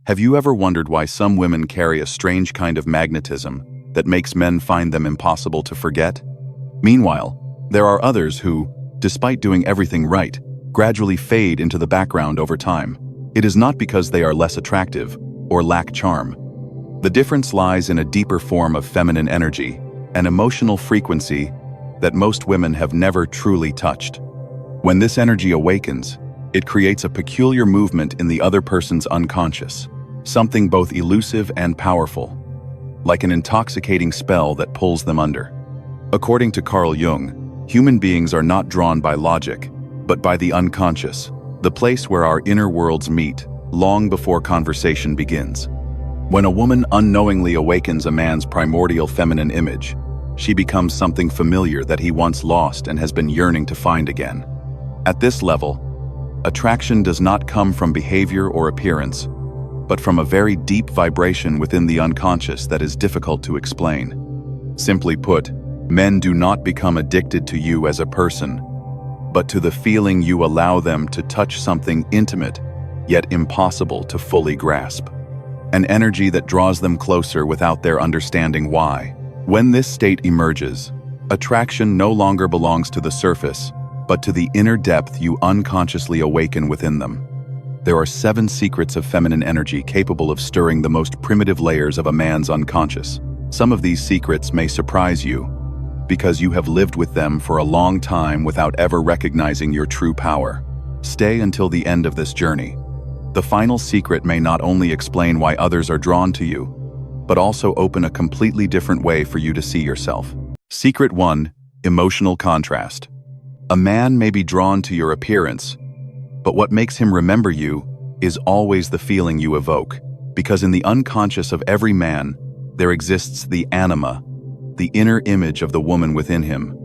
Have you ever wondered why some women carry a strange kind of magnetism that makes men find them impossible to forget? Meanwhile, there are others who, despite doing everything right, gradually fade into the background over time. It is not because they are less attractive or lack charm. The difference lies in a deeper form of feminine energy, an emotional frequency that most women have never truly touched. When this energy awakens, it creates a peculiar movement in the other person's unconscious, something both elusive and powerful, like an intoxicating spell that pulls them under. According to Carl Jung, human beings are not drawn by logic, but by the unconscious, the place where our inner worlds meet, long before conversation begins. When a woman unknowingly awakens a man's primordial feminine image, she becomes something familiar that he once lost and has been yearning to find again. At this level, attraction does not come from behavior or appearance, but from a very deep vibration within the unconscious that is difficult to explain. Simply put, men do not become addicted to you as a person, but to the feeling you allow them to touch something intimate, yet impossible to fully grasp. An energy that draws them closer without their understanding why. When this state emerges, attraction no longer belongs to the surface, but to the inner depth you unconsciously awaken within them. There are 7 secrets of feminine energy capable of stirring the most primitive layers of a man's unconscious. Some of these secrets may surprise you, because you have lived with them for a long time without ever recognizing your true power. Stay until the end of this journey. The final secret may not only explain why others are drawn to you, but also open a completely different way for you to see yourself. Secret 1: Emotional contrast. A man may be drawn to your appearance, but what makes him remember you is always the feeling you evoke, because in the unconscious of every man, there exists the anima, the inner image of the woman within him,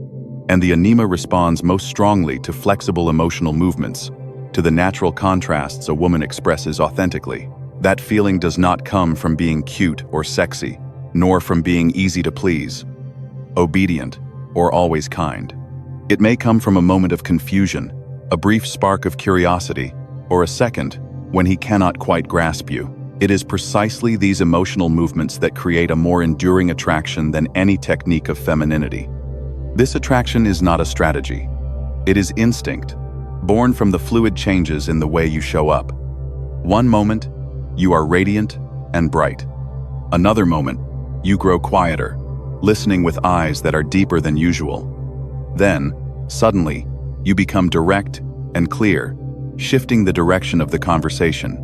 and the anima responds most strongly to flexible emotional movements, to the natural contrasts a woman expresses authentically. That feeling does not come from being cute or sexy, nor from being easy to please, obedient, or always kind. It may come from a moment of confusion, a brief spark of curiosity, or a second when he cannot quite grasp you. It is precisely these emotional movements that create a more enduring attraction than any technique of femininity. This attraction is not a strategy. It is instinct, born from the fluid changes in the way you show up. One moment, you are radiant and bright. Another moment, you grow quieter, listening with eyes that are deeper than usual. Then, suddenly, you become direct and clear, shifting the direction of the conversation.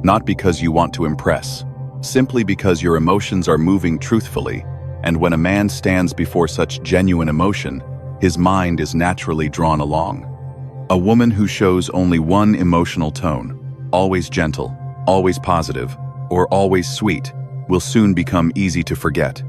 Not because you want to impress, simply because your emotions are moving truthfully, and when a man stands before such genuine emotion, his mind is naturally drawn along. A woman who shows only one emotional tone, always gentle, always positive, or always sweet, will soon become easy to forget.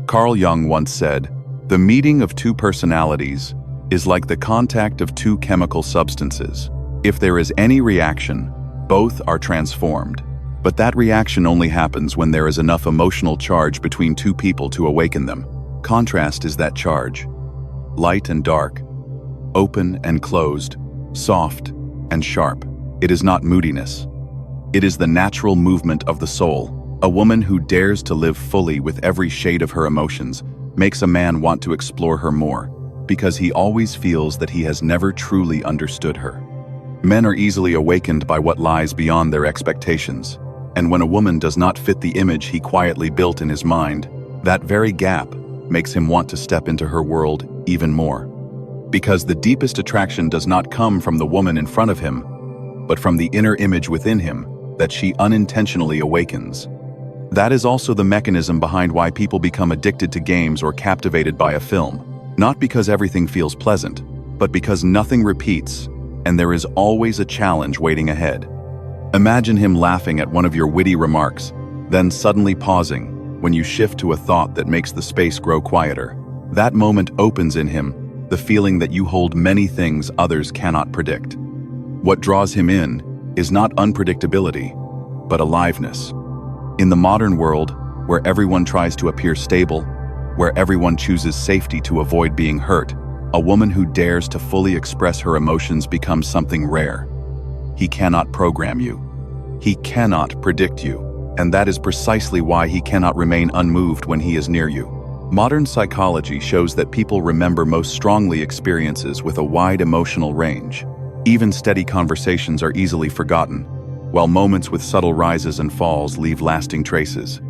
Carl Jung once said, "The meeting of 2 personalities is like the contact of 2 chemical substances. If there is any reaction, both are transformed. But that reaction only happens when there is enough emotional charge between 2 people to awaken them. Contrast is that charge. Light and dark, open and closed, soft and sharp. It is not moodiness. It is the natural movement of the soul. A woman who dares to live fully with every shade of her emotions makes a man want to explore her more, because he always feels that he has never truly understood her. Men are easily awakened by what lies beyond their expectations, and when a woman does not fit the image he quietly built in his mind, that very gap makes him want to step into her world even more. Because the deepest attraction does not come from the woman in front of him, but from the inner image within him that she unintentionally awakens. That is also the mechanism behind why people become addicted to games or captivated by a film. Not because everything feels pleasant, but because nothing repeats, and there is always a challenge waiting ahead. Imagine him laughing at one of your witty remarks, then suddenly pausing when you shift to a thought that makes the space grow quieter. That moment opens in him the feeling that you hold many things others cannot predict. What draws him in is not unpredictability, but aliveness. In the modern world, where everyone tries to appear stable, where everyone chooses safety to avoid being hurt, a woman who dares to fully express her emotions becomes something rare. He cannot program you. He cannot predict you, and that is precisely why he cannot remain unmoved when he is near you. Modern psychology shows that people remember most strongly experiences with a wide emotional range. Even steady conversations are easily forgotten, while moments with subtle rises and falls leave lasting traces.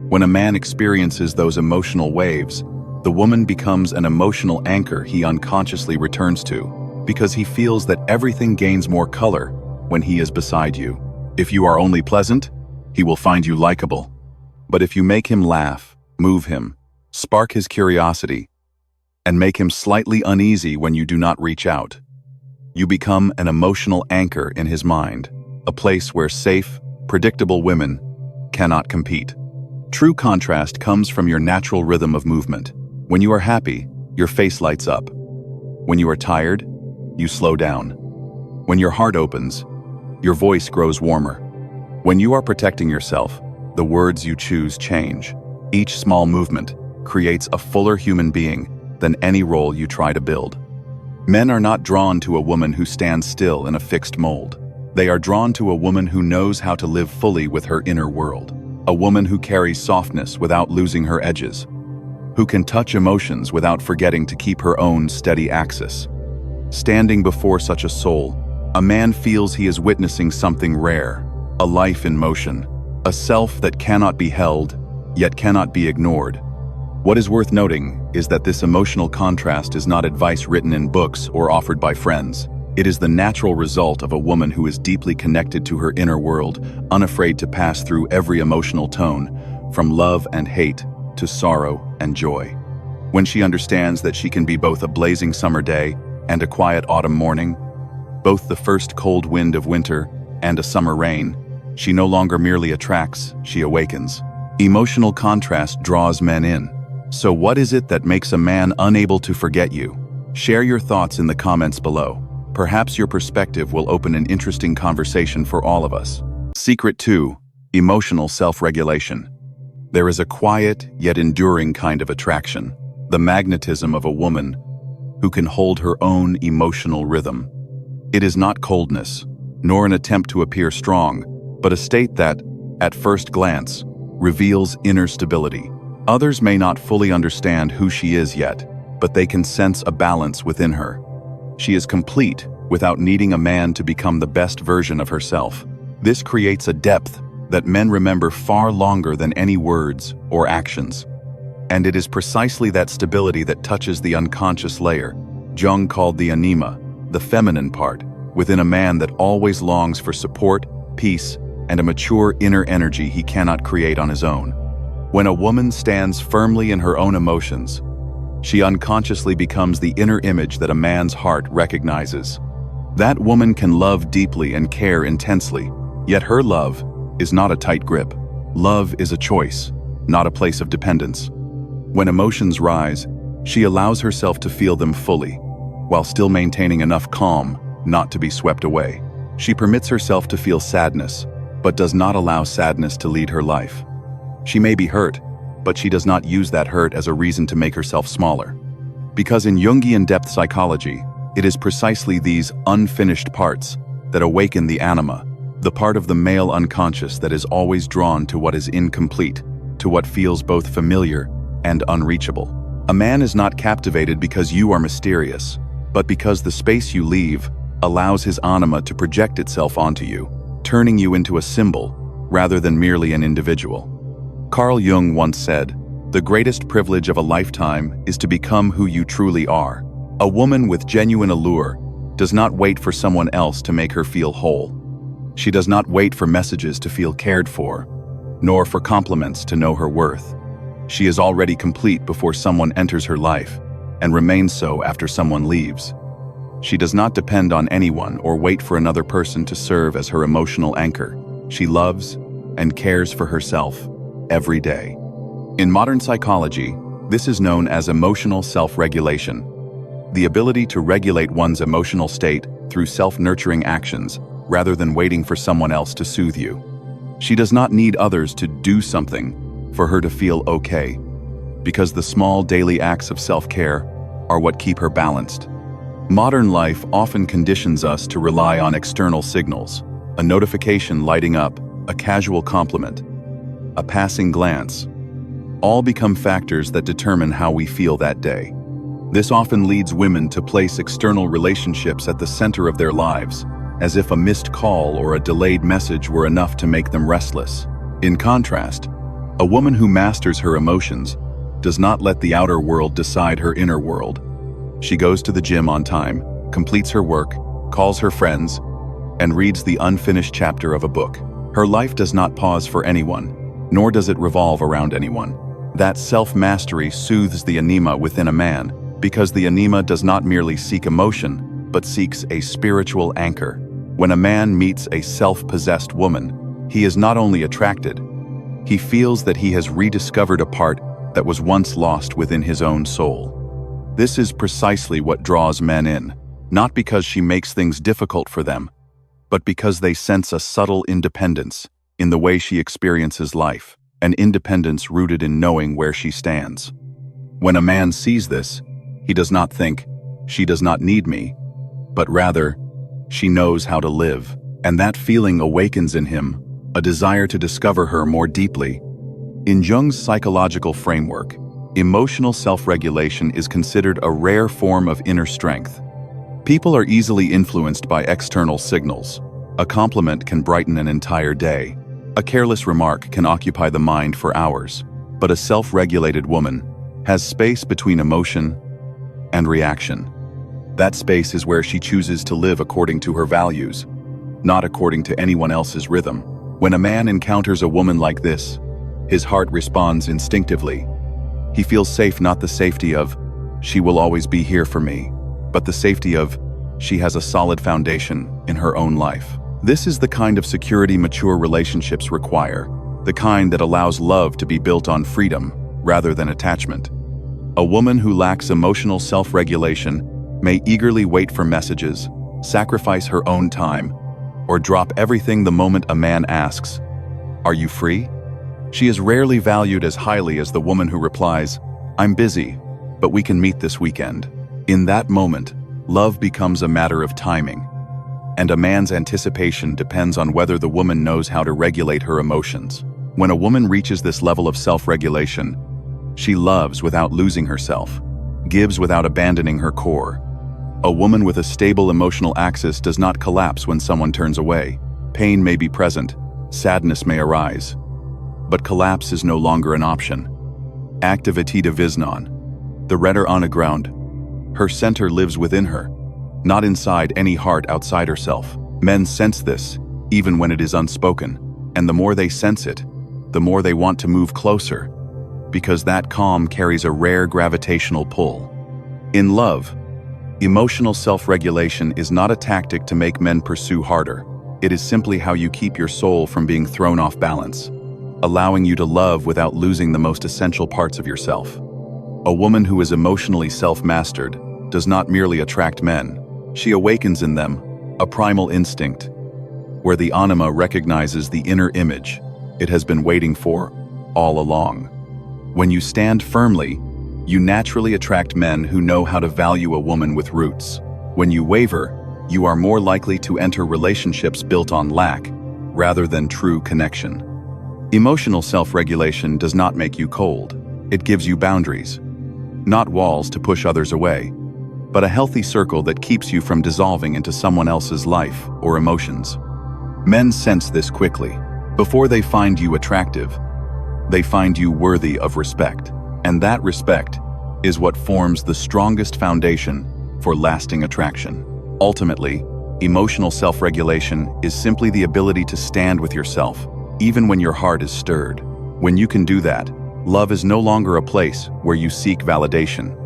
When a man experiences those emotional waves, the woman becomes an emotional anchor he unconsciously returns to, because he feels that everything gains more color when he is beside you. If you are only pleasant, he will find you likable. But if you make him laugh, move him, spark his curiosity, and make him slightly uneasy when you do not reach out, you become an emotional anchor in his mind, a place where safe, predictable women cannot compete. True contrast comes from your natural rhythm of movement. When you are happy, your face lights up. When you are tired, you slow down. When your heart opens, your voice grows warmer. When you are protecting yourself, the words you choose change. Each small movement creates a fuller human being than any role you try to build. Men are not drawn to a woman who stands still in a fixed mold. They are drawn to a woman who knows how to live fully with her inner world. A woman who carries softness without losing her edges. Who can touch emotions without forgetting to keep her own steady axis. Standing before such a soul, a man feels he is witnessing something rare, a life in motion, a self that cannot be held, yet cannot be ignored. What is worth noting is that this emotional contrast is not advice written in books or offered by friends. It is the natural result of a woman who is deeply connected to her inner world, unafraid to pass through every emotional tone, from love and hate to sorrow and joy. When she understands that she can be both a blazing summer day and a quiet autumn morning, both the first cold wind of winter and a summer rain, she no longer merely attracts, she awakens. Emotional contrast draws men in. So what is it that makes a man unable to forget you? Share your thoughts in the comments below. Perhaps your perspective will open an interesting conversation for all of us. Secret 2. Emotional self-regulation. There is a quiet yet enduring kind of attraction, the magnetism of a woman who can hold her own emotional rhythm. It is not coldness, nor an attempt to appear strong, but a state that, at first glance, reveals inner stability. Others may not fully understand who she is yet, but they can sense a balance within her. She is complete without needing a man to become the best version of herself. This creates a depth that men remember far longer than any words or actions. And it is precisely that stability that touches the unconscious layer, Jung called the anima, the feminine part, within a man that always longs for support, peace, and a mature inner energy he cannot create on his own. When a woman stands firmly in her own emotions, she unconsciously becomes the inner image that a man's heart recognizes. That woman can love deeply and care intensely, yet her love is not a tight grip. Love is a choice, not a place of dependence. When emotions rise, she allows herself to feel them fully, while still maintaining enough calm not to be swept away. She permits herself to feel sadness, but does not allow sadness to lead her life. She may be hurt, but she does not use that hurt as a reason to make herself smaller. Because in Jungian depth psychology, it is precisely these unfinished parts that awaken the anima, the part of the male unconscious that is always drawn to what is incomplete, to what feels both familiar and unreachable. A man is not captivated because you are mysterious, but because the space you leave allows his anima to project itself onto you, turning you into a symbol rather than merely an individual. Carl Jung once said, "The greatest privilege of a lifetime is to become who you truly are." A woman with genuine allure does not wait for someone else to make her feel whole. She does not wait for messages to feel cared for, nor for compliments to know her worth. She is already complete before someone enters her life, and remains so after someone leaves. She does not depend on anyone or wait for another person to serve as her emotional anchor. She loves and cares for herself every day. In modern psychology, this is known as emotional self-regulation, the ability to regulate one's emotional state through self-nurturing actions rather than waiting for someone else to soothe you. She does not need others to do something for her to feel okay, because the small daily acts of self-care are what keep her balanced. Modern life often conditions us to rely on external signals, a notification lighting up, a casual compliment, a passing glance, all become factors that determine how we feel that day. This often leads women to place external relationships at the center of their lives, as if a missed call or a delayed message were enough to make them restless. In contrast, a woman who masters her emotions does not let the outer world decide her inner world. She goes to the gym on time, completes her work, calls her friends, and reads the unfinished chapter of a book. Her life does not pause for anyone, nor does it revolve around anyone. That self-mastery soothes the anima within a man, because the anima does not merely seek emotion, but seeks a spiritual anchor. When a man meets a self-possessed woman, he is not only attracted, he feels that he has rediscovered a part that was once lost within his own soul. This is precisely what draws men in, not because she makes things difficult for them, but because they sense a subtle independence in the way she experiences life, an independence rooted in knowing where she stands. When a man sees this, he does not think, "She does not need me," but rather, "She knows how to live." And that feeling awakens in him a desire to discover her more deeply. In Jung's psychological framework, emotional self-regulation is considered a rare form of inner strength. People are easily influenced by external signals. A compliment can brighten an entire day. A careless remark can occupy the mind for hours. But a self-regulated woman has space between emotion and reaction. That space is where she chooses to live according to her values, not according to anyone else's rhythm. When a man encounters a woman like this, his heart responds instinctively. He feels safe, not the safety of, "She will always be here for me," but the safety of, "She has a solid foundation in her own life." This is the kind of security mature relationships require, the kind that allows love to be built on freedom rather than attachment. A woman who lacks emotional self-regulation may eagerly wait for messages, sacrifice her own time, or drop everything the moment a man asks, "Are you free?" She is rarely valued as highly as the woman who replies, "I'm busy, but we can meet this weekend." In that moment, love becomes a matter of timing, and a man's anticipation depends on whether the woman knows how to regulate her emotions. When a woman reaches this level of self-regulation, she loves without losing herself, gives without abandoning her core. A woman with a stable emotional axis does not collapse when someone turns away. Pain may be present, sadness may arise, but collapse is no longer an option. Activitida visnon, the redder on a ground. Her center lives within her, not inside any heart outside herself. Men sense this, even when it is unspoken, and the more they sense it, the more they want to move closer, because that calm carries a rare gravitational pull. In love, emotional self-regulation is not a tactic to make men pursue harder. It is simply how you keep your soul from being thrown off balance, allowing you to love without losing the most essential parts of yourself. A woman who is emotionally self-mastered does not merely attract men. She awakens in them a primal instinct, where the anima recognizes the inner image it has been waiting for all along. When you stand firmly, you naturally attract men who know how to value a woman with roots. When you waver, you are more likely to enter relationships built on lack rather than true connection. Emotional self-regulation does not make you cold. It gives you boundaries. Not walls to push others away, but a healthy circle that keeps you from dissolving into someone else's life or emotions. Men sense this quickly. Before they find you attractive, they find you worthy of respect. And that respect is what forms the strongest foundation for lasting attraction. Ultimately, emotional self-regulation is simply the ability to stand with yourself, even when your heart is stirred. When you can do that, love is no longer a place where you seek validation.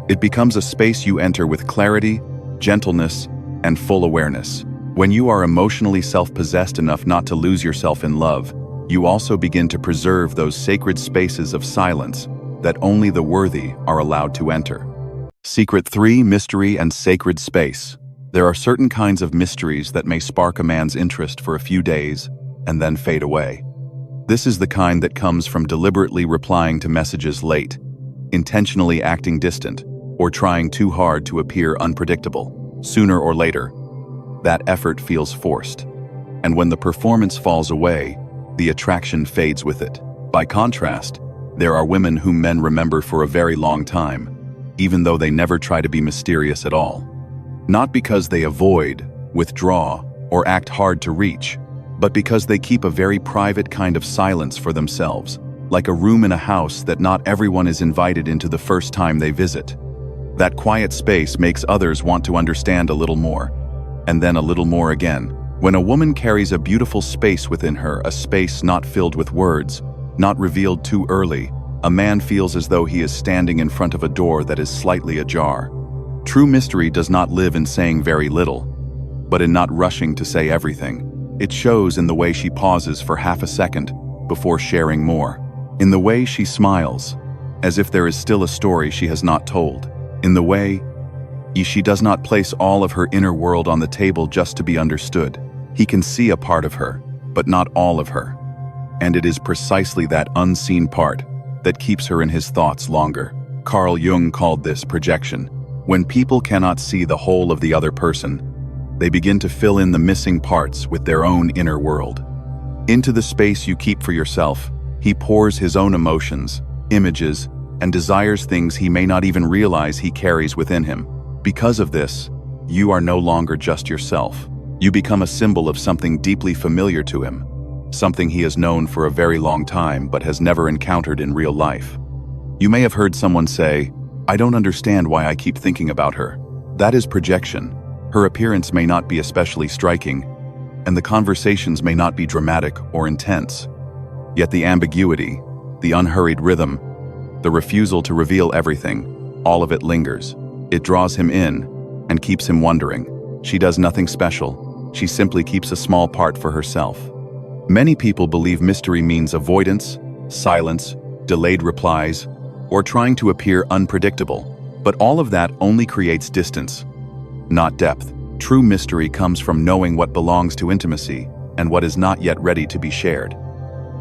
It becomes a space you enter with clarity, gentleness, and full awareness. When you are emotionally self-possessed enough not to lose yourself in love, you also begin to preserve those sacred spaces of silence that only the worthy are allowed to enter. Secret 3: Mystery and Sacred Space. There are certain kinds of mysteries that may spark a man's interest for a few days and then fade away. This is the kind that comes from deliberately replying to messages late, intentionally acting distant, or trying too hard to appear unpredictable. Sooner or later, that effort feels forced. And when the performance falls away, the attraction fades with it. By contrast, there are women whom men remember for a very long time, even though they never try to be mysterious at all. Not because they avoid, withdraw, or act hard to reach, but because they keep a very private kind of silence for themselves, like a room in a house that not everyone is invited into the first time they visit. That quiet space makes others want to understand a little more, and then a little more again. When a woman carries a beautiful space within her, a space not filled with words, not revealed too early, a man feels as though he is standing in front of a door that is slightly ajar. True mystery does not live in saying very little, but in not rushing to say everything. It shows in the way she pauses for half a second before sharing more, in the way she smiles, as if there is still a story she has not told, in the way she does not place all of her inner world on the table just to be understood. He can see a part of her, but not all of her. And it is precisely that unseen part that keeps her in his thoughts longer. Carl Jung called this projection. When people cannot see the whole of the other person, they begin to fill in the missing parts with their own inner world. Into the space you keep for yourself, he pours his own emotions, images, and desires, things he may not even realize he carries within him. Because of this, you are no longer just yourself. You become a symbol of something deeply familiar to him, something he has known for a very long time but has never encountered in real life. You may have heard someone say, "I don't understand why I keep thinking about her." That is projection. Her appearance may not be especially striking, and the conversations may not be dramatic or intense. Yet the ambiguity, the unhurried rhythm, the refusal to reveal everything, all of it lingers. It draws him in and keeps him wondering. She does nothing special. She simply keeps a small part for herself. Many people believe mystery means avoidance, silence, delayed replies, or trying to appear unpredictable. But all of that only creates distance, not depth. True mystery comes from knowing what belongs to intimacy and what is not yet ready to be shared.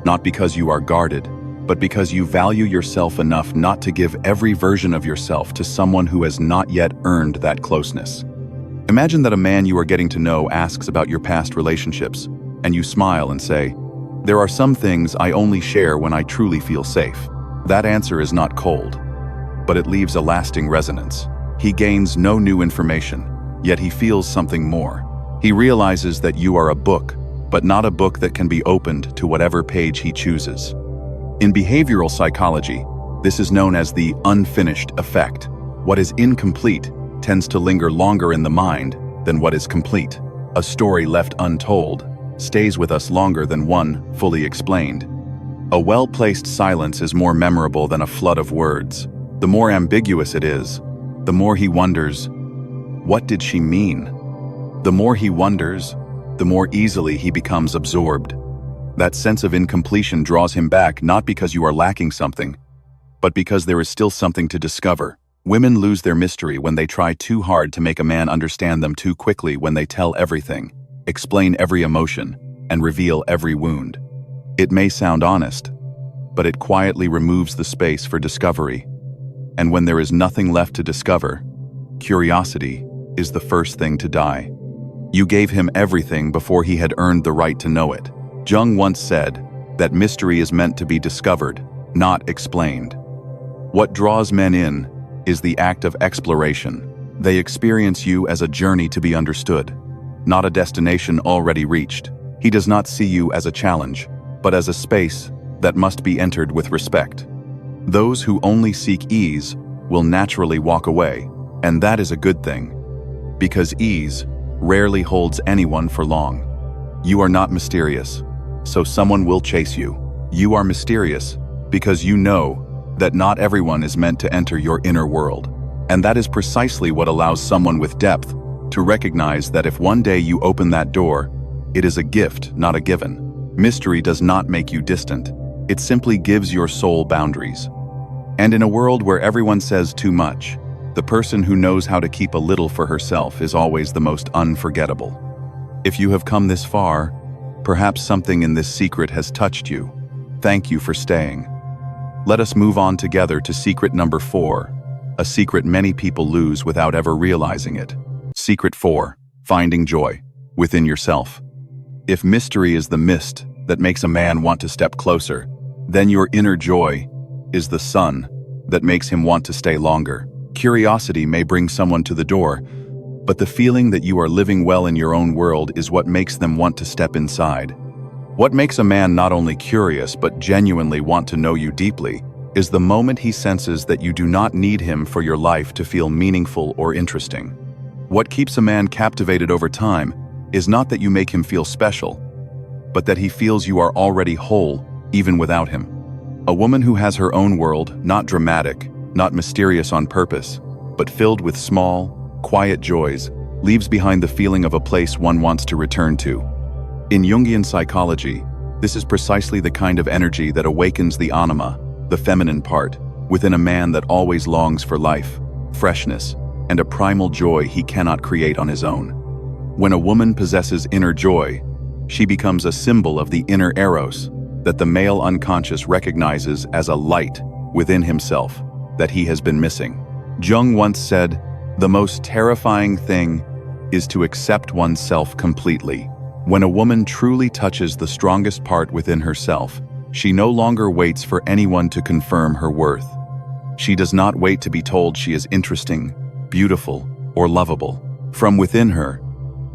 Not because you are guarded, but because you value yourself enough not to give every version of yourself to someone who has not yet earned that closeness. Imagine that a man you are getting to know asks about your past relationships, and you smile and say, "There are some things I only share when I truly feel safe." That answer is not cold, but it leaves a lasting resonance. He gains no new information, yet he feels something more. He realizes that you are a book, but not a book that can be opened to whatever page he chooses. In behavioral psychology, this is known as the unfinished effect. What is incomplete tends to linger longer in the mind than what is complete. A story left untold stays with us longer than one fully explained. A well-placed silence is more memorable than a flood of words. The more ambiguous it is, the more he wonders, what did she mean? The more he wonders, the more easily he becomes absorbed. That sense of incompletion draws him back not because you are lacking something, but because there is still something to discover. Women lose their mystery when they try too hard to make a man understand them too quickly, when they tell everything, explain every emotion, and reveal every wound. It may sound honest, but it quietly removes the space for discovery. And when there is nothing left to discover, curiosity is the first thing to die. You gave him everything before he had earned the right to know it. Jung once said that mystery is meant to be discovered, not explained. What draws men in is the act of exploration. They experience you as a journey to be understood, not a destination already reached. He does not see you as a challenge, but as a space that must be entered with respect. Those who only seek ease will naturally walk away, and that is a good thing, because ease rarely holds anyone for long. You are not mysterious, so someone will chase you. You are mysterious because you know that not everyone is meant to enter your inner world. And that is precisely what allows someone with depth to recognize that if one day you open that door, it is a gift, not a given. Mystery does not make you distant. It simply gives your soul boundaries. And in a world where everyone says too much, the person who knows how to keep a little for herself is always the most unforgettable. If you have come this far, perhaps something in this secret has touched you. Thank you for staying. Let us move on together to secret number 4, a secret many people lose without ever realizing it. Secret 4, finding joy within yourself. If mystery is the mist that makes a man want to step closer, then your inner joy is the sun that makes him want to stay longer. Curiosity may bring someone to the door, but the feeling that you are living well in your own world is what makes them want to step inside. What makes a man not only curious but genuinely want to know you deeply is the moment he senses that you do not need him for your life to feel meaningful or interesting. What keeps a man captivated over time is not that you make him feel special, but that he feels you are already whole, even without him. A woman who has her own world, not dramatic, not mysterious on purpose, but filled with small, quiet joys, leaves behind the feeling of a place one wants to return to. In Jungian psychology, this is precisely the kind of energy that awakens the anima, the feminine part, within a man that always longs for life, freshness, and a primal joy he cannot create on his own. When a woman possesses inner joy, she becomes a symbol of the inner eros that the male unconscious recognizes as a light within himself that he has been missing. Jung once said, "The most terrifying thing is to accept oneself completely." When a woman truly touches the strongest part within herself, she no longer waits for anyone to confirm her worth. She does not wait to be told she is interesting, beautiful, or lovable. From within her,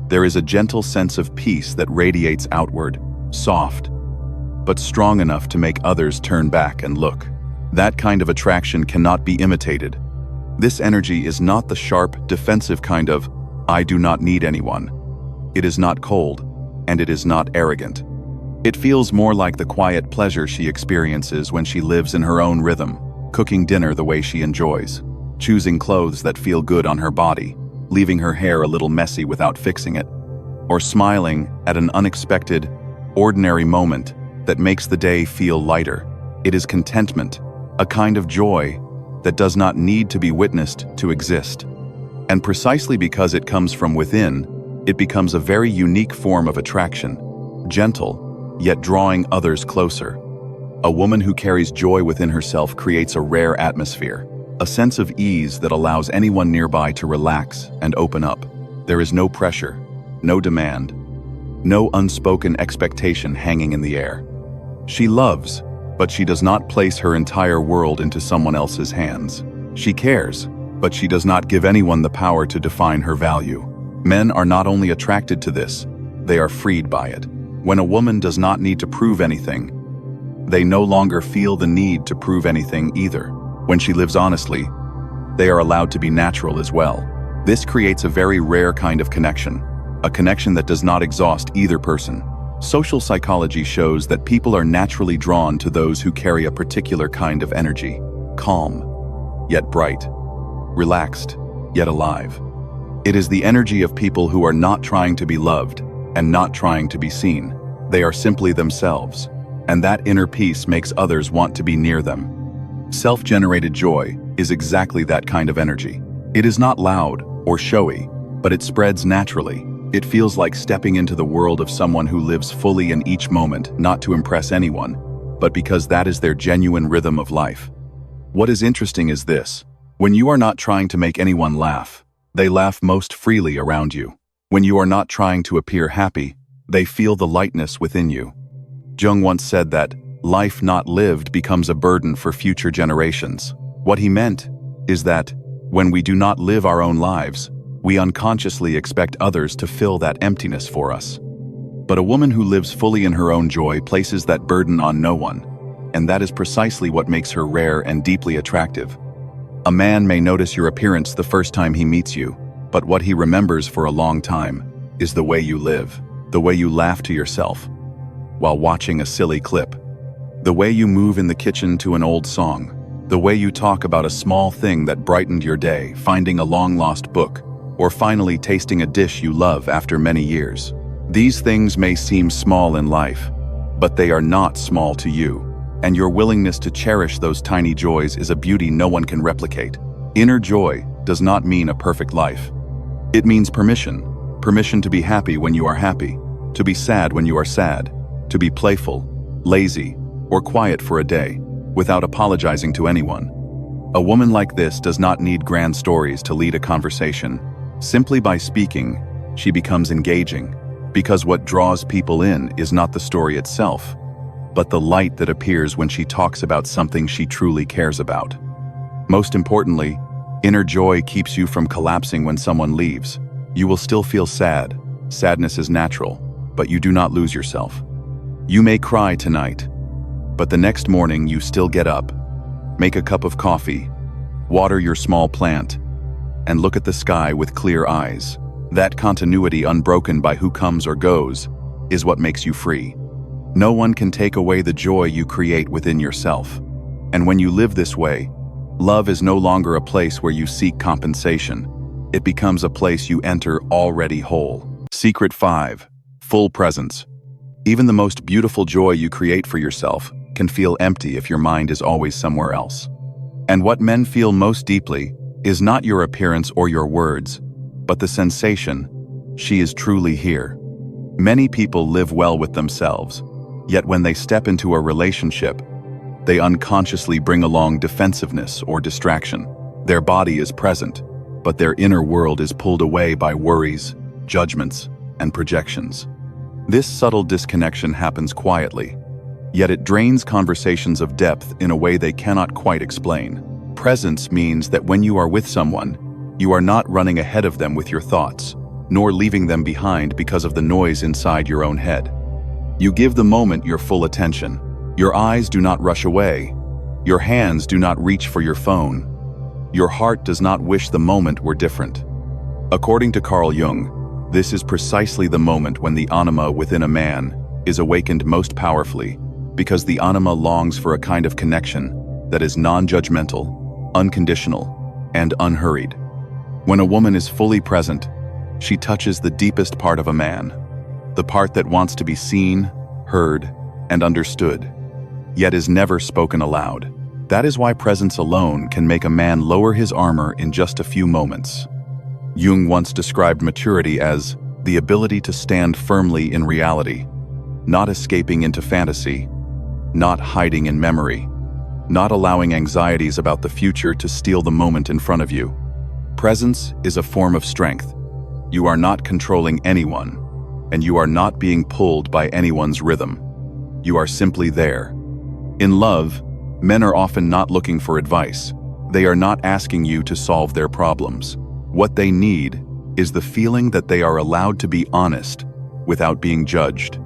there is a gentle sense of peace that radiates outward, soft, but strong enough to make others turn back and look. That kind of attraction cannot be imitated. This energy is not the sharp, defensive kind of, "I do not need anyone." It is not cold, and it is not arrogant. It feels more like the quiet pleasure she experiences when she lives in her own rhythm, cooking dinner the way she enjoys, choosing clothes that feel good on her body, leaving her hair a little messy without fixing it, or smiling at an unexpected, ordinary moment that makes the day feel lighter. It is contentment, a kind of joy that does not need to be witnessed to exist. And precisely because it comes from within, it becomes a very unique form of attraction, gentle, yet drawing others closer. A woman who carries joy within herself creates a rare atmosphere, a sense of ease that allows anyone nearby to relax and open up. There is no pressure, no demand, no unspoken expectation hanging in the air. She loves, but she does not place her entire world into someone else's hands. She cares, but she does not give anyone the power to define her value. Men are not only attracted to this, they are freed by it. When a woman does not need to prove anything, they no longer feel the need to prove anything either. When she lives honestly, they are allowed to be natural as well. This creates a very rare kind of connection, a connection that does not exhaust either person. Social psychology shows that people are naturally drawn to those who carry a particular kind of energy, calm, yet bright, relaxed, yet alive. It is the energy of people who are not trying to be loved and not trying to be seen. They are simply themselves, and that inner peace makes others want to be near them. Self-generated joy is exactly that kind of energy. It is not loud or showy, but it spreads naturally. It feels like stepping into the world of someone who lives fully in each moment, not to impress anyone, but because that is their genuine rhythm of life. What is interesting is this: when you are not trying to make anyone laugh, they laugh most freely around you. When you are not trying to appear happy, they feel the lightness within you. Jung once said that life not lived becomes a burden for future generations. What he meant is that when we do not live our own lives, we unconsciously expect others to fill that emptiness for us. But a woman who lives fully in her own joy places that burden on no one, and that is precisely what makes her rare and deeply attractive. A man may notice your appearance the first time he meets you, but what he remembers for a long time is the way you live, the way you laugh to yourself while watching a silly clip, the way you move in the kitchen to an old song, the way you talk about a small thing that brightened your day, finding a long-lost book, or finally tasting a dish you love after many years. These things may seem small in life, but they are not small to you, and your willingness to cherish those tiny joys is a beauty no one can replicate. Inner joy does not mean a perfect life. It means permission to be happy when you are happy, to be sad when you are sad, to be playful, lazy, or quiet for a day, without apologizing to anyone. A woman like this does not need grand stories to lead a conversation. Simply by speaking, she becomes engaging, Because what draws people in is not the story itself, but the light that appears when she talks about something she truly cares about. Most importantly, inner joy keeps you from collapsing when someone leaves. You will still feel sad. Sadness is natural, but you do not lose yourself. You may cry tonight, but the next morning you still get up, make a cup of coffee, water your small plant, and look at the sky with clear eyes. That continuity, unbroken by who comes or goes, is what makes you free. No one can take away the joy you create within yourself. And when you live this way, love is no longer a place where you seek compensation. It becomes a place you enter already whole. Secret 5. Full presence. Even the most beautiful joy you create for yourself can feel empty if your mind is always somewhere else. And what men feel most deeply is not your appearance or your words, but the sensation, she is truly here. Many people live well with themselves, yet when they step into a relationship, they unconsciously bring along defensiveness or distraction. Their body is present, but their inner world is pulled away by worries, judgments, and projections. This subtle disconnection happens quietly, yet it drains conversations of depth in a way they cannot quite explain. Presence means that when you are with someone, you are not running ahead of them with your thoughts, nor leaving them behind because of the noise inside your own head. You give the moment your full attention. Your eyes do not rush away. Your hands do not reach for your phone. Your heart does not wish the moment were different. According to Carl Jung, this is precisely the moment when the anima within a man is awakened most powerfully, because the anima longs for a kind of connection that is non-judgmental, unconditional, and unhurried. When a woman is fully present, she touches the deepest part of a man, the part that wants to be seen, heard, and understood, yet is never spoken aloud. That is why presence alone can make a man lower his armor in just a few moments. Jung once described maturity as the ability to stand firmly in reality, not escaping into fantasy, not hiding in memory, not allowing anxieties about the future to steal the moment in front of you. Presence is a form of strength. You are not controlling anyone, and you are not being pulled by anyone's rhythm. You are simply there. In love, men are often not looking for advice. They are not asking you to solve their problems. What they need is the feeling that they are allowed to be honest without being judged.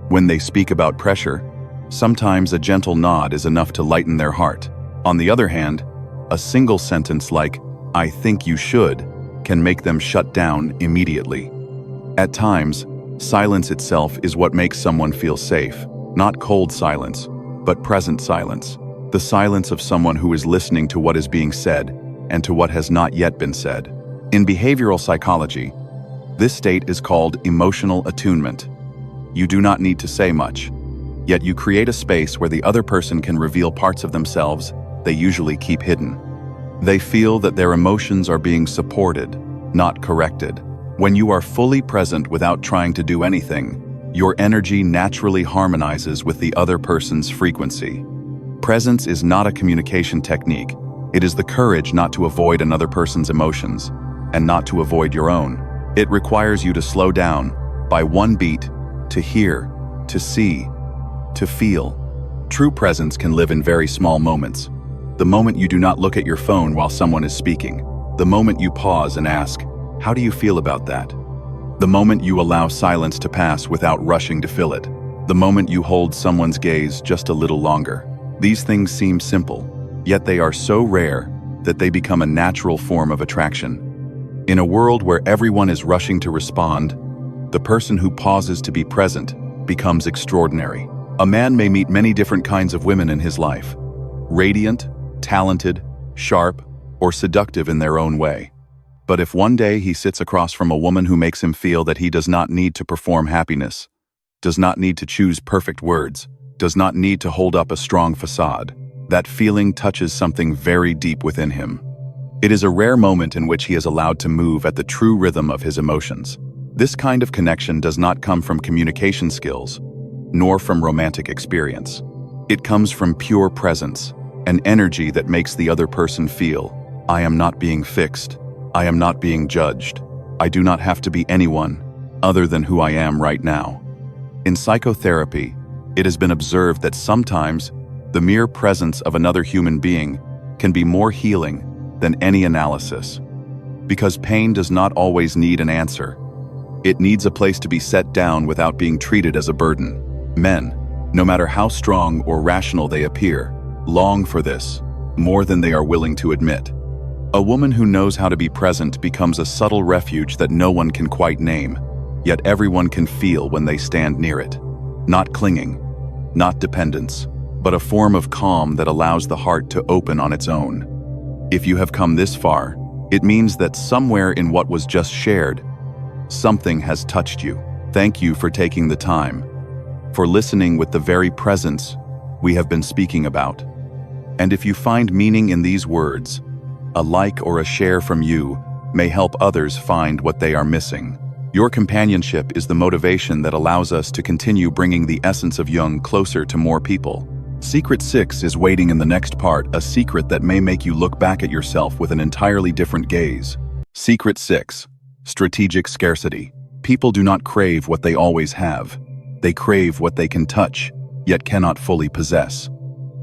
When they speak about pressure, sometimes a gentle nod is enough to lighten their heart. On the other hand, a single sentence like, "I think you should," can make them shut down immediately. At times, silence itself is what makes someone feel safe. Not cold silence, but present silence. The silence of someone who is listening to what is being said and to what has not yet been said. In behavioral psychology, this state is called emotional attunement. You do not need to say much, yet you create a space where the other person can reveal parts of themselves they usually keep hidden. They feel that their emotions are being supported, not corrected. When you are fully present without trying to do anything, your energy naturally harmonizes with the other person's frequency. Presence is not a communication technique. It is the courage not to avoid another person's emotions and not to avoid your own. It requires you to slow down by one beat, to hear, to see, to feel. True presence can live in very small moments. The moment you do not look at your phone while someone is speaking. The moment you pause and ask, "How do you feel about that?" The moment you allow silence to pass without rushing to fill it. The moment you hold someone's gaze just a little longer. These things seem simple, yet they are so rare that they become a natural form of attraction. In a world where everyone is rushing to respond, the person who pauses to be present becomes extraordinary. A man may meet many different kinds of women in his life, radiant, talented, sharp, or seductive in their own way. But if one day he sits across from a woman who makes him feel that he does not need to perform happiness, does not need to choose perfect words, does not need to hold up a strong facade, that feeling touches something very deep within him. It is a rare moment in which he is allowed to move at the true rhythm of his emotions. This kind of connection does not come from communication skills, nor from romantic experience. It comes from pure presence, an energy that makes the other person feel, "I am not being fixed. I am not being judged. I do not have to be anyone. other than who I am right now. In psychotherapy, it has been observed that sometimes the mere presence of another human being can be more healing than any analysis. Because pain does not always need an answer. It needs a place to be set down without being treated as a burden. Men, no matter how strong or rational they appear, long for this, more than they are willing to admit. A woman who knows how to be present becomes a subtle refuge that no one can quite name, yet everyone can feel when they stand near it. Not clinging, not dependence, but a form of calm that allows the heart to open on its own. If you have come this far, it means that somewhere in what was just shared, something has touched you. Thank you for taking the time, for listening with the very presence we have been speaking about. And if you find meaning in these words, a like or a share from you may help others find what they are missing. Your companionship is the motivation that allows us to continue bringing the essence of Jung closer to more people. Secret 6 is waiting in the next part, a secret that may make you look back at yourself with an entirely different gaze. Secret 6. Strategic scarcity. People do not crave what they always have. They crave what they can touch, yet cannot fully possess.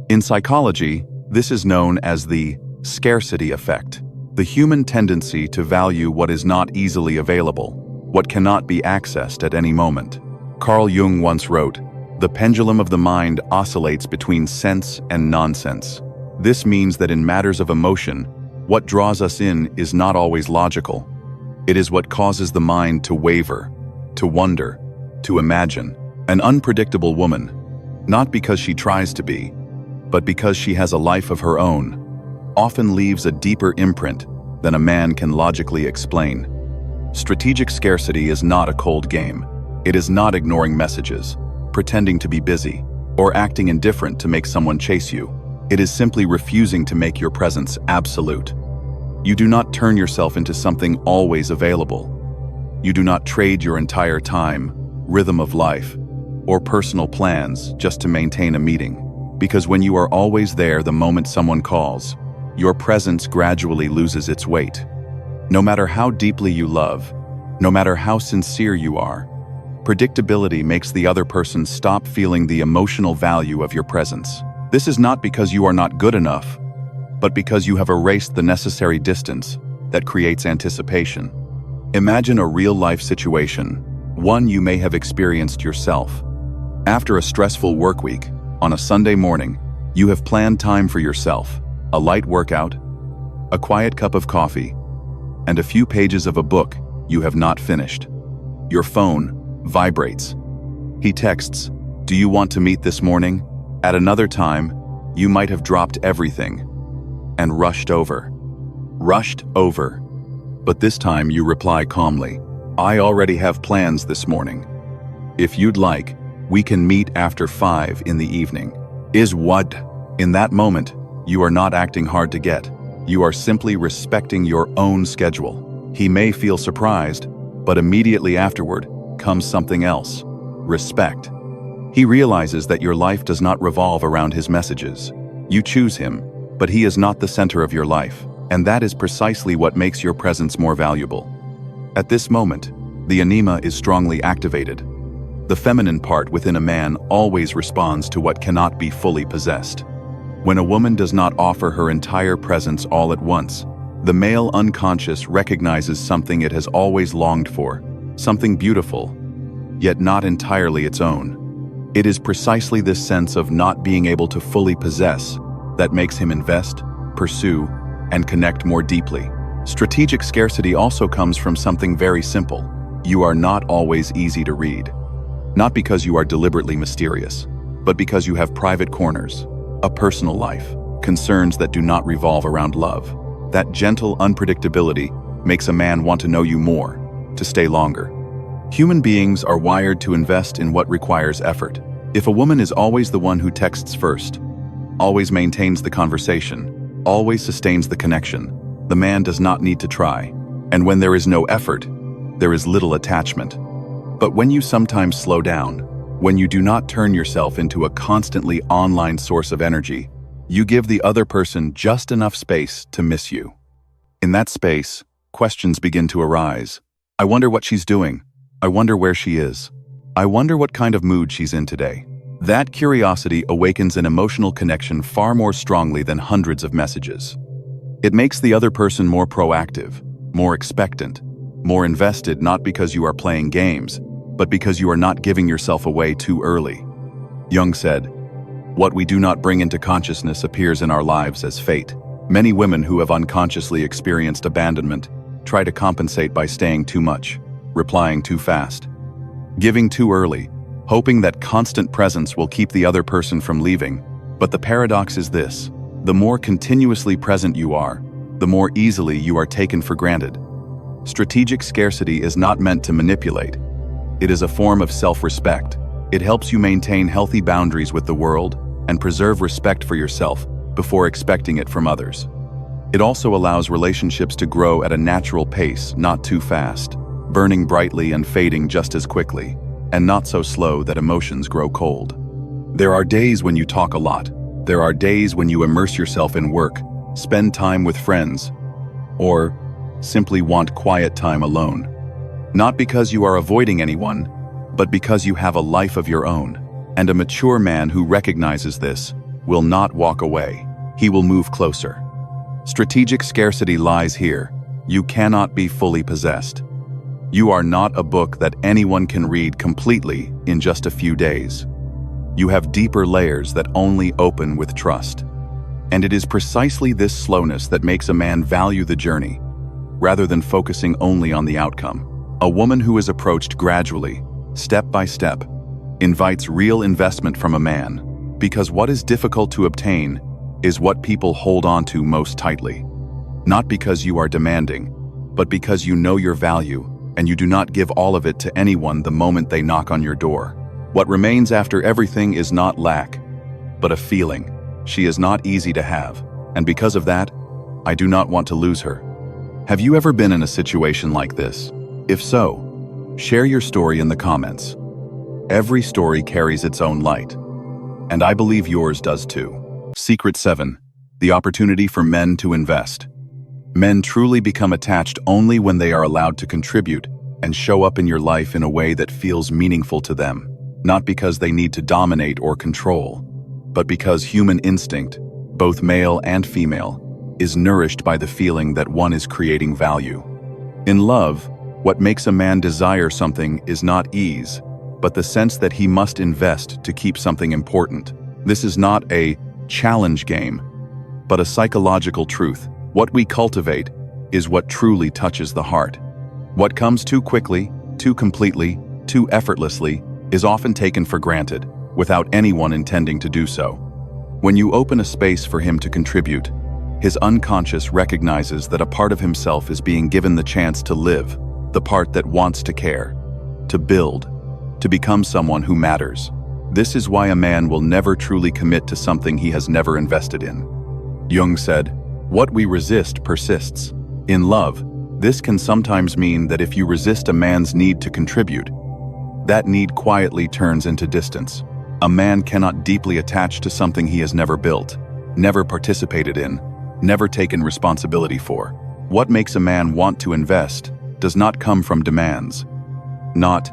In psychology, this is known as the scarcity effect, the human tendency to value what is not easily available, what cannot be accessed at any moment. Carl Jung once wrote, "The pendulum of the mind oscillates between sense and nonsense." This means that in matters of emotion, what draws us in is not always logical. It is what causes the mind to waver, to wonder, to imagine. An unpredictable woman, not because she tries to be, but because she has a life of her own, often leaves a deeper imprint than a man can logically explain. Strategic scarcity is not a cold game. It is not ignoring messages, pretending to be busy, or acting indifferent to make someone chase you. It is simply refusing to make your presence absolute. You do not turn yourself into something always available. You do not trade your entire time, rhythm of life, or personal plans just to maintain a meeting. Because when you are always there the moment someone calls, your presence gradually loses its weight. No matter how deeply you love, no matter how sincere you are, predictability makes the other person stop feeling the emotional value of your presence. This is not because you are not good enough, but because you have erased the necessary distance that creates anticipation. Imagine a real-life situation, one you may have experienced yourself. After a stressful work week, on a Sunday morning, you have planned time for yourself, a light workout, a quiet cup of coffee, and a few pages of a book you have not finished. Your phone vibrates. He texts, "Do you want to meet this morning?" At another time, you might have dropped everything and rushed over. But this time you reply calmly, "I already have plans this morning. If you'd like, we can meet after 5 in the evening." Is what? In that moment, you are not acting hard to get. You are simply respecting your own schedule. He may feel surprised, but immediately afterward comes something else: respect. He realizes that your life does not revolve around his messages. You choose him, but he is not the center of your life, and that is precisely what makes your presence more valuable. At this moment, the anima is strongly activated. The feminine part within a man always responds to what cannot be fully possessed. When a woman does not offer her entire presence all at once, the male unconscious recognizes something it has always longed for, something beautiful, yet not entirely its own. It is precisely this sense of not being able to fully possess that makes him invest, pursue, and connect more deeply. Strategic scarcity also comes from something very simple. You are not always easy to read. Not because you are deliberately mysterious, but because you have private corners, a personal life, concerns that do not revolve around love. That gentle unpredictability makes a man want to know you more, to stay longer. Human beings are wired to invest in what requires effort. If a woman is always the one who texts first, always maintains the conversation, always sustains the connection, the man does not need to try. And when there is no effort, there is little attachment. But when you sometimes slow down, when you do not turn yourself into a constantly online source of energy, you give the other person just enough space to miss you. In that space, questions begin to arise. I wonder what she's doing. I wonder where she is. I wonder what kind of mood she's in today. That curiosity awakens an emotional connection far more strongly than hundreds of messages. It makes the other person more proactive, more expectant, more invested, not because you are playing games, but because you are not giving yourself away too early. Jung said, "What we do not bring into consciousness appears in our lives as fate." Many women who have unconsciously experienced abandonment try to compensate by staying too much, replying too fast, giving too early, hoping that constant presence will keep the other person from leaving. But the paradox is this: the more continuously present you are, the more easily you are taken for granted. Strategic scarcity is not meant to manipulate. It is a form of self-respect. It helps you maintain healthy boundaries with the world and preserve respect for yourself before expecting it from others. It also allows relationships to grow at a natural pace, not too fast, burning brightly and fading just as quickly, and not so slow that emotions grow cold. There are days when you talk a lot. There are days when you immerse yourself in work, spend time with friends, or simply want quiet time alone. Not because you are avoiding anyone, but because you have a life of your own. And a mature man who recognizes this will not walk away. He will move closer. Strategic scarcity lies here. You cannot be fully possessed. You are not a book that anyone can read completely in just a few days. You have deeper layers that only open with trust. And it is precisely this slowness that makes a man value the journey, rather than focusing only on the outcome. A woman who is approached gradually, step by step, invites real investment from a man, because what is difficult to obtain is what people hold on to most tightly. Not because you are demanding, but because you know your value, and you do not give all of it to anyone the moment they knock on your door. What remains after everything is not lack, but a feeling. She is not easy to have, and because of that, I do not want to lose her. Have you ever been in a situation like this? If so, share your story in the comments. Every story carries its own light, and I believe yours does too. Secret 7. The opportunity for men to invest. Men truly become attached only when they are allowed to contribute and show up in your life in a way that feels meaningful to them. Not because they need to dominate or control, but because human instinct, both male and female, is nourished by the feeling that one is creating value. In love, what makes a man desire something is not ease, but the sense that he must invest to keep something important. This is not a challenge game, but a psychological truth. What we cultivate is what truly touches the heart. What comes too quickly, too completely, too effortlessly is often taken for granted, without anyone intending to do so. When you open a space for him to contribute, his unconscious recognizes that a part of himself is being given the chance to live, the part that wants to care, to build, to become someone who matters. This is why a man will never truly commit to something he has never invested in. Jung said, "What we resist persists." In love, this can sometimes mean that if you resist a man's need to contribute, that need quietly turns into distance. A man cannot deeply attach to something he has never built, never participated in, never taken responsibility for. What makes a man want to invest does not come from demands. Not,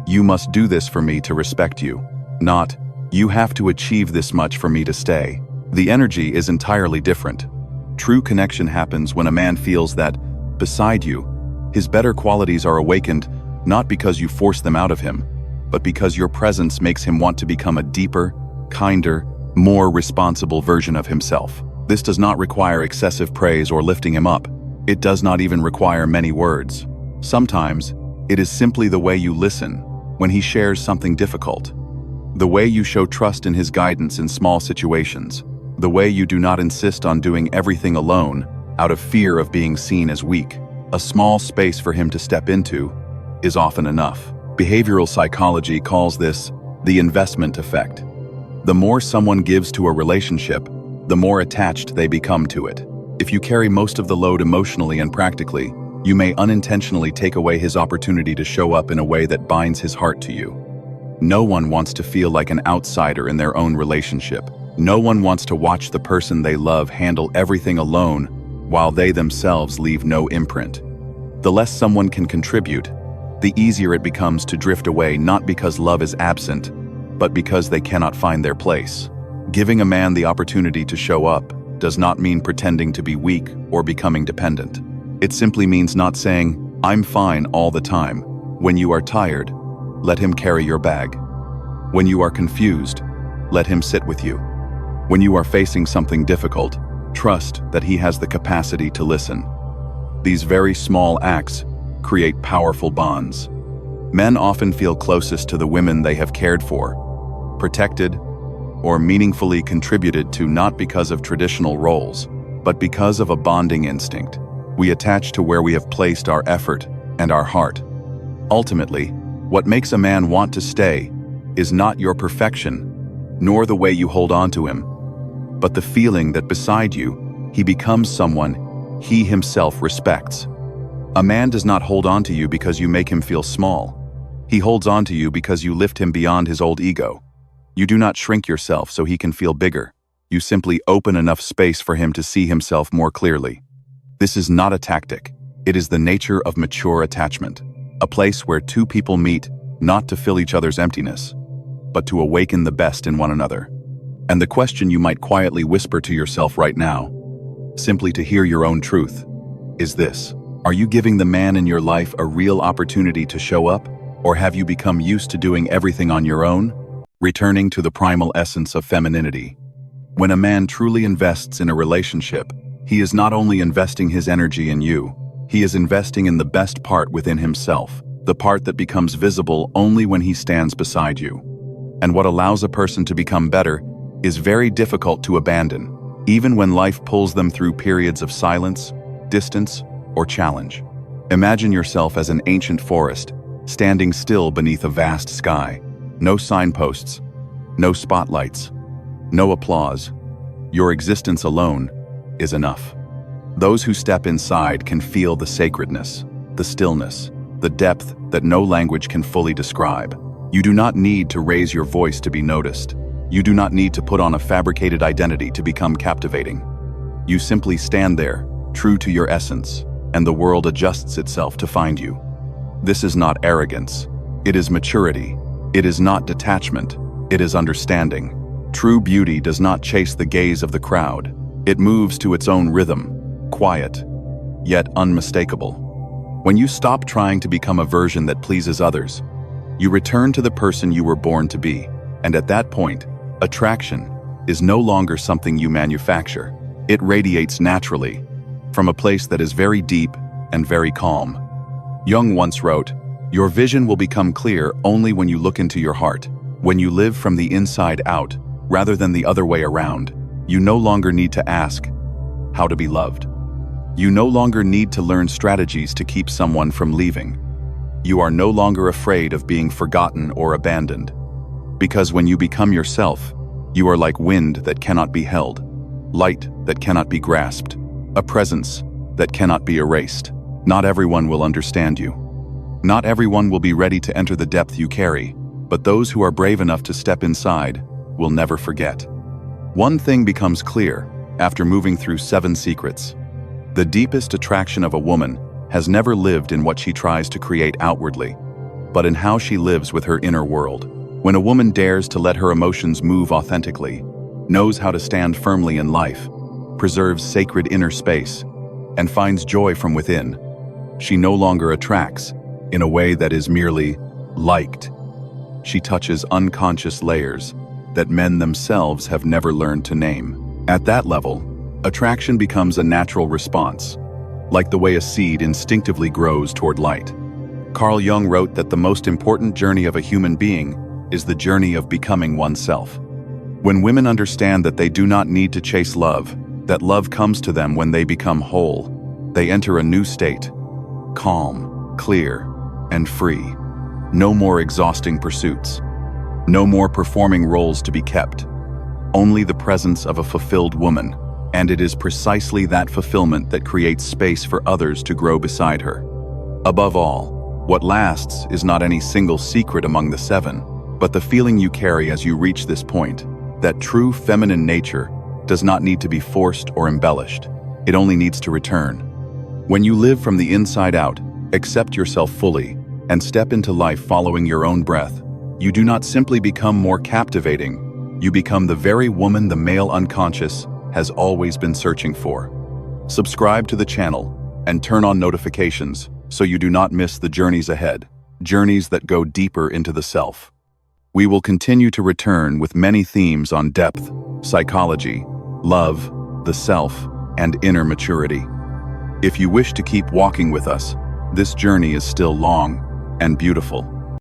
"You must do this for me to respect you." Not, "You have to achieve this much for me to stay." The energy is entirely different. True connection happens when a man feels that, beside you, his better qualities are awakened, not because you force them out of him, but because your presence makes him want to become a deeper, kinder, more responsible version of himself. This does not require excessive praise or lifting him up. It does not even require many words. Sometimes, it is simply the way you listen when he shares something difficult, the way you show trust in his guidance in small situations, the way you do not insist on doing everything alone out of fear of being seen as weak. A small space for him to step into is often enough. Behavioral psychology calls this the investment effect. The more someone gives to a relationship, the more attached they become to it. If you carry most of the load emotionally and practically, you may unintentionally take away his opportunity to show up in a way that binds his heart to you. No one wants to feel like an outsider in their own relationship. No one wants to watch the person they love handle everything alone while they themselves leave no imprint. The less someone can contribute, the easier it becomes to drift away, not because love is absent, but because they cannot find their place. Giving a man the opportunity to show up does not mean pretending to be weak or becoming dependent. It simply means not saying, "I'm fine all the time." When you are tired, let him carry your bag. When you are confused, let him sit with you. When you are facing something difficult, trust that he has the capacity to listen. These very small acts create powerful bonds. Men often feel closest to the women they have cared for, protected, or meaningfully contributed to, not because of traditional roles, but because of a bonding instinct. We attach to where we have placed our effort and our heart. Ultimately, what makes a man want to stay is not your perfection, nor the way you hold on to him, but the feeling that beside you, he becomes someone he himself respects. A man does not hold on to you because you make him feel small. He holds on to you because you lift him beyond his old ego. You do not shrink yourself so he can feel bigger. You simply open enough space for him to see himself more clearly. This is not a tactic. It is the nature of mature attachment, a place where two people meet, not to fill each other's emptiness, but to awaken the best in one another. And the question you might quietly whisper to yourself right now, simply to hear your own truth, is this: are you giving the man in your life a real opportunity to show up, or have you become used to doing everything on your own? Returning to the primal essence of femininity. When a man truly invests in a relationship, he is not only investing his energy in you, he is investing in the best part within himself, the part that becomes visible only when he stands beside you. And what allows a person to become better is very difficult to abandon, even when life pulls them through periods of silence, distance, or challenge. Imagine yourself as an ancient forest, standing still beneath a vast sky. No signposts, no spotlights, no applause. Your existence alone is enough. Those who step inside can feel the sacredness, the stillness, the depth that no language can fully describe. You do not need to raise your voice to be noticed. You do not need to put on a fabricated identity to become captivating. You simply stand there, true to your essence, and the world adjusts itself to find you. This is not arrogance. It is maturity. It is not detachment. It is understanding. True beauty does not chase the gaze of the crowd. It moves to its own rhythm, quiet, yet unmistakable. When you stop trying to become a version that pleases others, you return to the person you were born to be, and at that point, attraction is no longer something you manufacture. It radiates naturally, from a place that is very deep and very calm. Jung once wrote, "Your vision will become clear only when you look into your heart. When you live from the inside out, rather than the other way around, you no longer need to ask how to be loved. You no longer need to learn strategies to keep someone from leaving. You are no longer afraid of being forgotten or abandoned. Because when you become yourself, you are like wind that cannot be held, light that cannot be grasped, a presence that cannot be erased. Not everyone will understand you. Not everyone will be ready to enter the depth you carry, but those who are brave enough to step inside will never forget." One thing becomes clear after moving through 7 secrets. The deepest attraction of a woman has never lived in what she tries to create outwardly, but in how she lives with her inner world. When a woman dares to let her emotions move authentically, knows how to stand firmly in life, preserves sacred inner space, and finds joy from within, she no longer attracts in a way that is merely liked. She touches unconscious layers that men themselves have never learned to name. At that level, attraction becomes a natural response, like the way a seed instinctively grows toward light. Carl Jung wrote that the most important journey of a human being is the journey of becoming oneself. When women understand that they do not need to chase love, that love comes to them when they become whole, they enter a new state, calm, clear, and free. No more exhausting pursuits. No more performing roles to be kept. Only the presence of a fulfilled woman, and it is precisely that fulfillment that creates space for others to grow beside her. Above all, what lasts is not any single secret among the 7, but the feeling you carry as you reach this point, that true feminine nature does not need to be forced or embellished. It only needs to return. When you live from the inside out, accept yourself fully, and step into life following your own breath, you do not simply become more captivating, you become the very woman the male unconscious has always been searching for. Subscribe to the channel and turn on notifications so you do not miss the journeys ahead, journeys that go deeper into the self. We will continue to return with many themes on depth, psychology, love, the self, and inner maturity. If you wish to keep walking with us, this journey is still long and beautiful.